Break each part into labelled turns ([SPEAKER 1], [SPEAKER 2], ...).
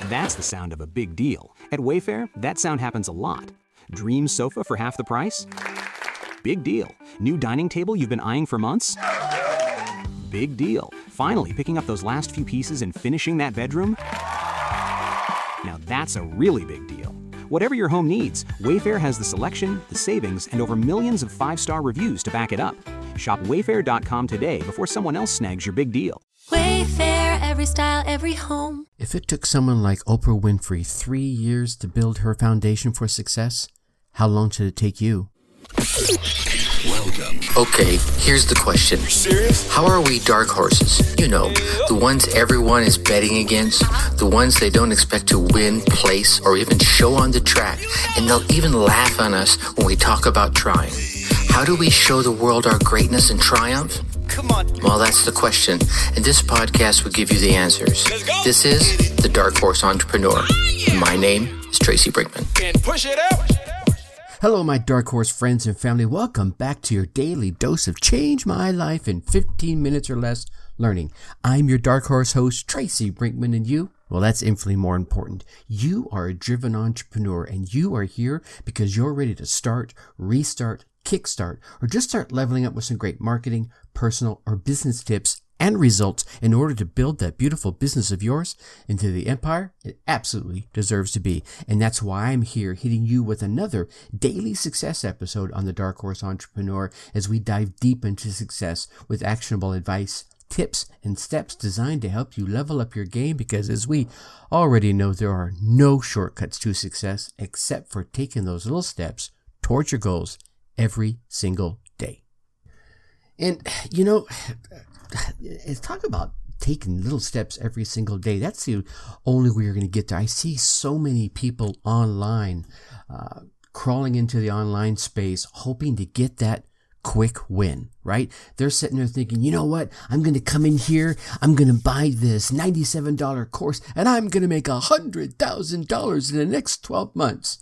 [SPEAKER 1] That's the sound of a big deal. At Wayfair, that sound happens a lot. Dream sofa for half the price? Big deal. New dining table you've been eyeing for months? Big deal. Finally picking up those last few pieces and finishing that bedroom? Now that's a really big deal. Whatever your home needs, Wayfair has the selection, the savings, and over millions of 5-star reviews to back it up. Shop Wayfair.com today before someone else snags your big deal.
[SPEAKER 2] Wayfair, every style, every home.
[SPEAKER 3] If it took someone like Oprah Winfrey 3 years to build her foundation for success, how long should it take you?
[SPEAKER 4] Welcome. Okay, here's the question. Serious? How are we dark horses? You know, the ones everyone is betting against, the ones they don't expect to win, place, or even show on the track, and they'll even laugh on us when we talk about trying. How do we show the world our greatness and triumph? Come on. Well, that's the question, and this podcast will give you the answers. Let's go. This is The Dark Horse Entrepreneur. My name is Tracy Brinkman.
[SPEAKER 5] And push it out.
[SPEAKER 3] Hello, my Dark Horse friends and family. Welcome back to your daily dose of Change My Life in 15 minutes or less learning. I'm your Dark Horse host, Tracy Brinkman, and you? Well, that's infinitely more important. You are a driven entrepreneur, and you are here because you're ready to start, restart, kickstart, or just start leveling up with some great marketing, personal, or business tips and results in order to build that beautiful business of yours into the empire it absolutely deserves to be. And that's why I'm here hitting you with another daily success episode on the Dark Horse Entrepreneur as we dive deep into success with actionable advice, tips, and steps designed to help you level up your game, because as we already know, there are no shortcuts to success except for taking those little steps towards your goals every single day. And you know, it's talk about taking little steps every single day. That's the only way you're going to get there. I see so many people online crawling into the online space hoping to get that quick win, right? They're sitting there thinking, you know what? I'm going to come in here. I'm going to buy this $97 course and I'm going to make $100,000 in the next 12 months.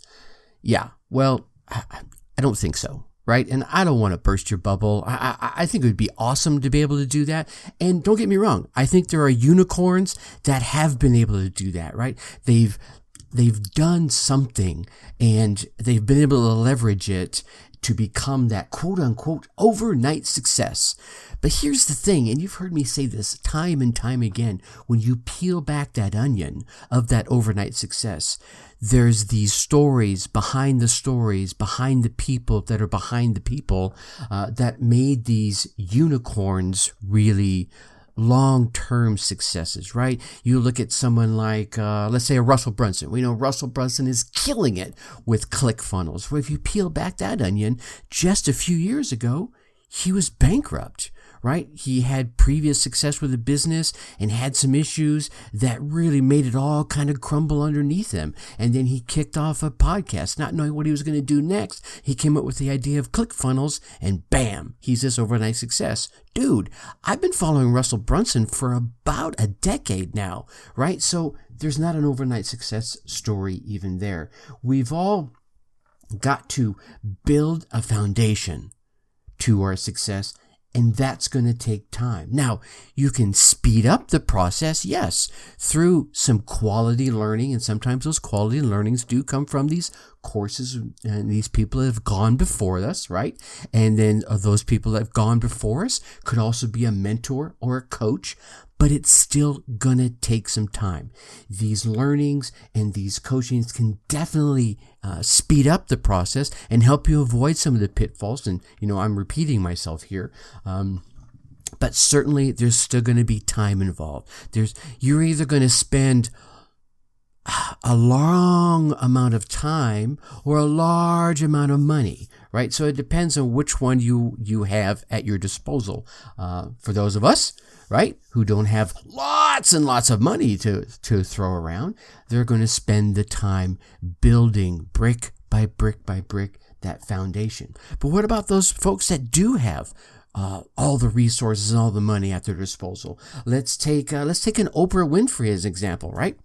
[SPEAKER 3] Yeah, well, I don't think so. Right? And I don't want to burst your bubble. I think it would be awesome to be able to do that. And don't get me wrong. I think there are unicorns that have been able to do that, right? They've done something and they've been able to leverage it to become that quote unquote overnight success. But here's the thing, and you've heard me say this time and time again, when you peel back that onion of that overnight success, there's these stories behind the people that are behind the people that made these unicorns really long-term successes, right? You look at someone like, let's say a Russell Brunson. We know Russell Brunson is killing it with ClickFunnels. Well, if you peel back that onion, just a few years ago, he was bankrupt, right? He had previous success with a business and had some issues that really made it all kind of crumble underneath him. And then he kicked off a podcast, not knowing what he was going to do next. He came up with the idea of ClickFunnels and bam, he's this overnight success. Dude, I've been following Russell Brunson for about a decade now, right? So there's not an overnight success story even there. We've all got to build a foundation to our success, and that's going to take time. Now, you can speed up the process, yes, through some quality learning, and sometimes those quality learnings do come from these courses and these people that have gone before us, right? And then those people that have gone before us could also be a mentor or a coach, but it's still going to take some time. These learnings and these coachings can definitely speed up the process and help you avoid some of the pitfalls. And, you know, I'm repeating myself here. But certainly there's still going to be time involved. You're either going to spend a long amount of time or a large amount of money, right? So it depends on which one you have at your disposal. For those of us, right, who don't have lots and lots of money to throw around, they're going to spend the time building brick by brick by brick that foundation. But what about those folks that do have all the resources and all the money at their disposal? Let's take an Oprah Winfrey as an example, right?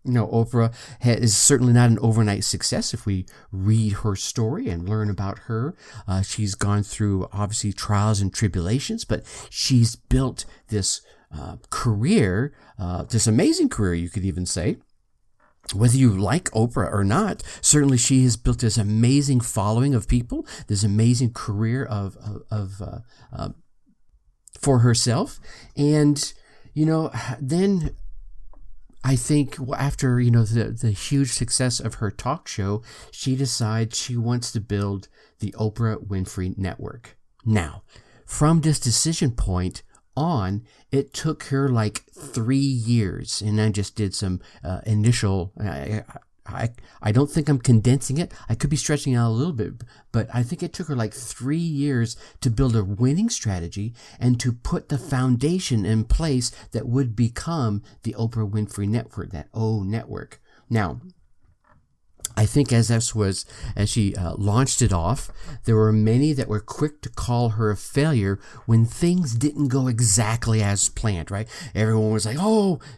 [SPEAKER 3] You know, Oprah is certainly not an overnight success. If we read her story and learn about her, she's gone through obviously trials and tribulations, but she's built this career, this amazing career, you could even say, whether you like Oprah or not, certainly she has built this amazing following of people, this amazing career for herself. And, then I think after, the huge success of her talk show, she decides she wants to build the Oprah Winfrey Network. Now, from this decision point on, it took her like 3 years, and I just did some initial. I don't think I'm condensing it. I could be stretching out a little bit, but I think it took her like 3 years to build a winning strategy and to put the foundation in place that would become the Oprah Winfrey Network, that O Network. Now, I think as she launched it off, there were many that were quick to call her a failure when things didn't go exactly as planned, right? Everyone was like,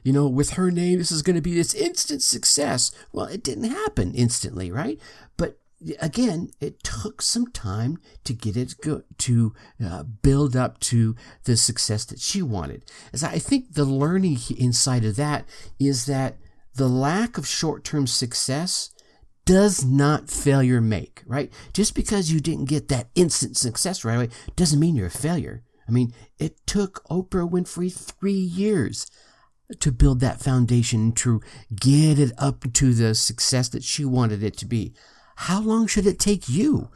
[SPEAKER 3] with her name, this is going to be this instant success. Well, it didn't happen instantly, right? But again, it took some time to get it to build up to the success that she wanted. As I think the learning inside of that is that the lack of short-term success does not failure make, right? Just because you didn't get that instant success right away doesn't mean you're a failure. I mean, it took Oprah Winfrey 3 years to build that foundation, to get it up to the success that she wanted it to be. How long should it take you?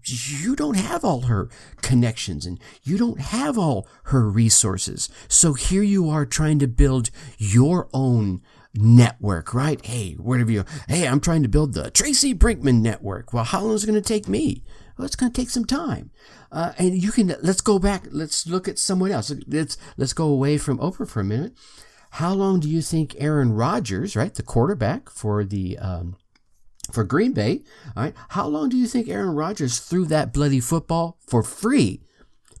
[SPEAKER 3] You don't have all her connections and you don't have all her resources. So here you are trying to build your own network, right? Hey, I'm trying to build the Tracy Brinkman network. Well, how long is it going to take me? Well, it's going to take some time. And let's go back. Let's look at someone else. Let's go away from Oprah for a minute. How long do you think Aaron Rodgers, right, the quarterback for Green Bay, all right, how long do you think Aaron Rodgers threw that bloody football for free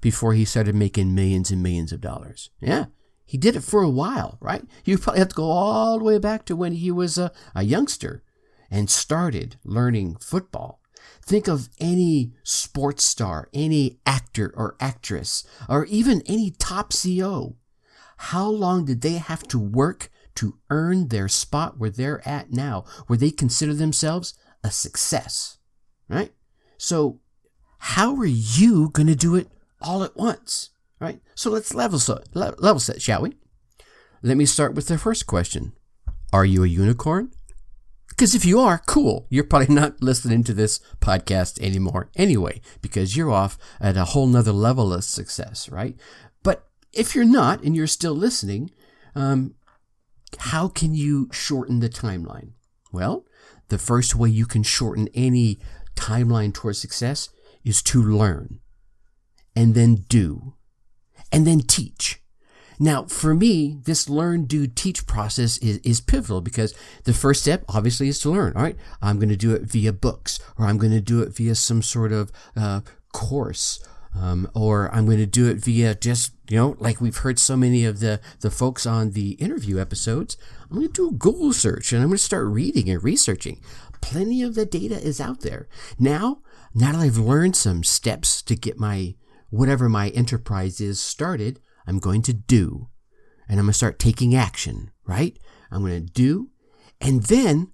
[SPEAKER 3] before he started making millions and millions of dollars? Yeah. He did it for a while, right? You probably have to go all the way back to when he was a youngster and started learning football. Think of any sports star, any actor or actress, or even any top CEO. How long did they have to work to earn their spot where they're at now, where they consider themselves a success, right? So how are you going to do it all at once? Right, so let's level set, shall we? Let me start with the first question. Are you a unicorn? Because if you are, cool. You're probably not listening to this podcast anymore anyway, because you're off at a whole nother level of success, right? But if you're not and you're still listening, how can you shorten the timeline? Well, the first way you can shorten any timeline towards success is to learn, and then do, and then teach. Now, for me, this learn, do, teach process is pivotal because the first step, obviously, is to learn. All right, I'm going to do it via books, or I'm going to do it via some sort of course, or I'm going to do it via just, like we've heard so many of the folks on the interview episodes, I'm going to do a Google search, and I'm going to start reading and researching. Plenty of the data is out there. Now that I've learned some steps to get whatever my enterprise is started, I'm going to do, and I'm going to start taking action, right? I'm going to do, and then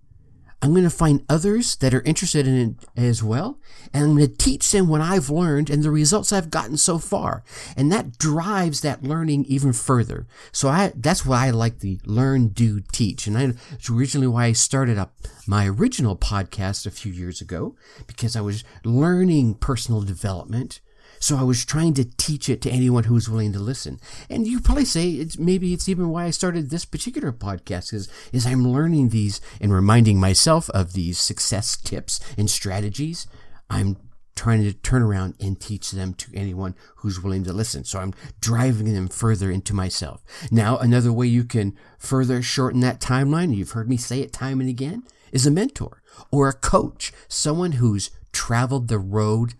[SPEAKER 3] I'm going to find others that are interested in it as well, and I'm going to teach them what I've learned and the results I've gotten so far, and that drives that learning even further. So that's why I like the learn, do, teach, and it's originally why I started up my original podcast a few years ago, because I was learning personal development. So I was trying to teach it to anyone who was willing to listen. And you probably say it's even why I started this particular podcast is I'm learning these and reminding myself of these success tips and strategies. I'm trying to turn around and teach them to anyone who's willing to listen. So I'm driving them further into myself. Now, another way you can further shorten that timeline, you've heard me say it time and again, is a mentor or a coach, someone who's traveled the road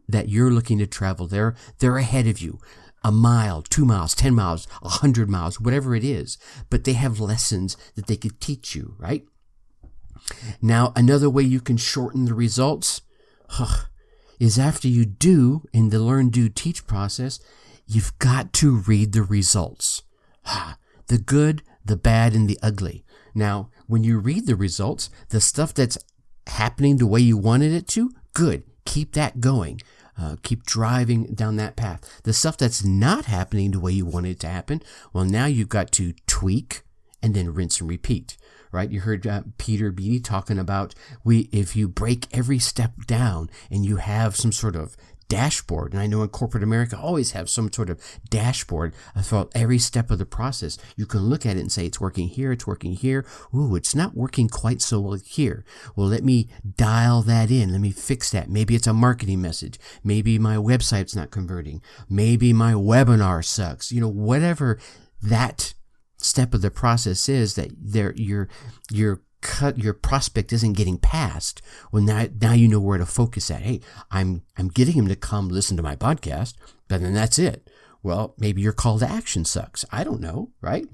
[SPEAKER 3] that you're looking to travel. They're ahead of you, a mile, 2 miles, 10 miles, 100 miles, whatever it is, but they have lessons that they could teach you, right? Now, another way you can shorten the results is after you do in the learn, do, teach process, you've got to read the results. The good, the bad, and the ugly. Now, when you read the results, the stuff that's happening the way you wanted it to, good. Keep that going. Keep driving down that path. The stuff that's not happening the way you wanted it to happen, well, now you've got to tweak and then rinse and repeat, right? You heard Peter Beattie talking about if you break every step down and you have some sort of dashboard, and I know in corporate America always have some sort of dashboard throughout every step of the process. You can look at it and say, it's working here, it's working here. Ooh, it's not working quite so well here. Well, let me dial that in. Let me fix that. Maybe it's a marketing message. Maybe my website's not converting. Maybe my webinar sucks. Whatever that step of the process is that your prospect isn't getting past. Well, now you know where to focus at. Hey, I'm getting him to come listen to my podcast, but then that's it. Well, maybe your call to action sucks. I don't know, right?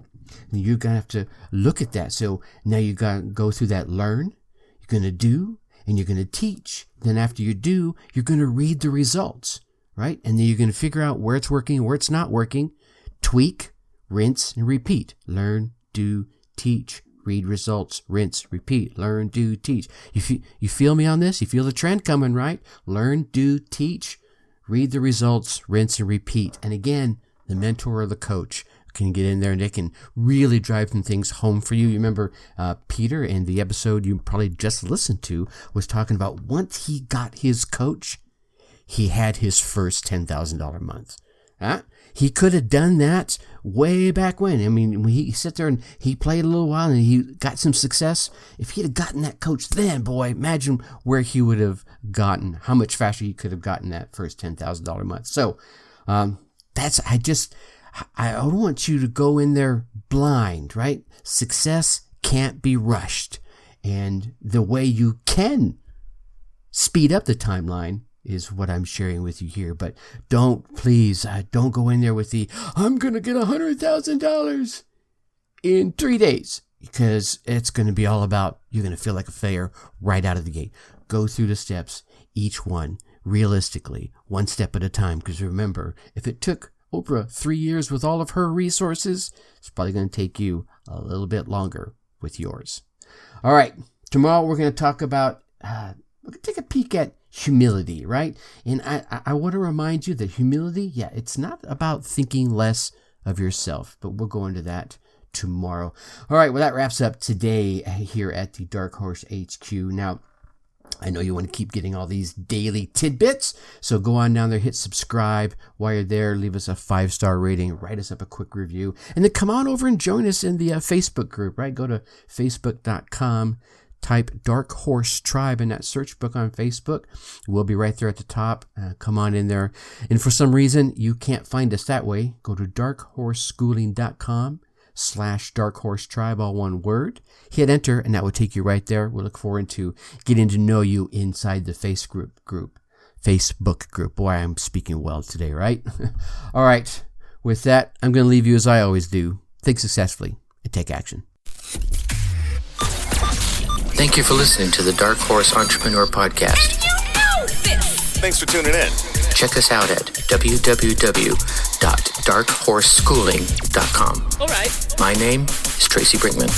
[SPEAKER 3] And you're going to have to look at that. So now you got to go through that learn, you're going to do, and you're going to teach. Then after you do, you're going to read the results, right? And then you're going to figure out where it's working, where it's not working, tweak, rinse, and repeat. Learn, do, teach. Read results, rinse, repeat, learn, do, teach. You feel me on this? You feel the trend coming, right? Learn, do, teach, read the results, rinse, and repeat. And again, the mentor or the coach can get in there and they can really drive some things home for you. You remember Peter in the episode you probably just listened to was talking about once he got his coach, he had his first $10,000 month. He could have done that way back when. I mean, when he sat there and he played a little while and he got some success. If he'd have gotten that coach then, boy, imagine where he would have gotten, how much faster he could have gotten that first $10,000 month. So, I don't want you to go in there blind, right? Success can't be rushed. And the way you can speed up the timeline is what I'm sharing with you here. But don't go in there with I'm going to get $100,000 in 3 days, because it's going to be all about, you're going to feel like a failure right out of the gate. Go through the steps, each one realistically, one step at a time. Because remember, if it took Oprah 3 years with all of her resources, it's probably going to take you a little bit longer with yours. All right. Tomorrow we're going to talk about, we're going to take a peek at humility, right? And I want to remind you that humility, it's not about thinking less of yourself, but we'll go into that tomorrow. All right, well, that wraps up today here at the Dark Horse HQ. Now, I know you want to keep getting all these daily tidbits, so go on down there, hit subscribe. While you're there, leave us a 5-star rating, write us up a quick review, and then come on over and join us in the Facebook group, right? Go to facebook.com. Type Dark Horse Tribe in that search book on Facebook. We'll be right there at the top. Come on in there. And for some reason you can't find us that way, go to darkhorseschooling.com/Dark Horse Tribe, all one word. Hit enter, and that will take you right there. We'll look forward to getting to know you inside the Facebook group. Boy, I'm speaking well today, right? All right. With that, I'm going to leave you as I always do. Think successfully and take action.
[SPEAKER 4] Thank you for listening to the Dark Horse Entrepreneur Podcast.
[SPEAKER 5] Thanks for tuning in.
[SPEAKER 4] Check us out at www.darkhorseschooling.com.
[SPEAKER 5] All right.
[SPEAKER 4] My name is Tracy Brinkman.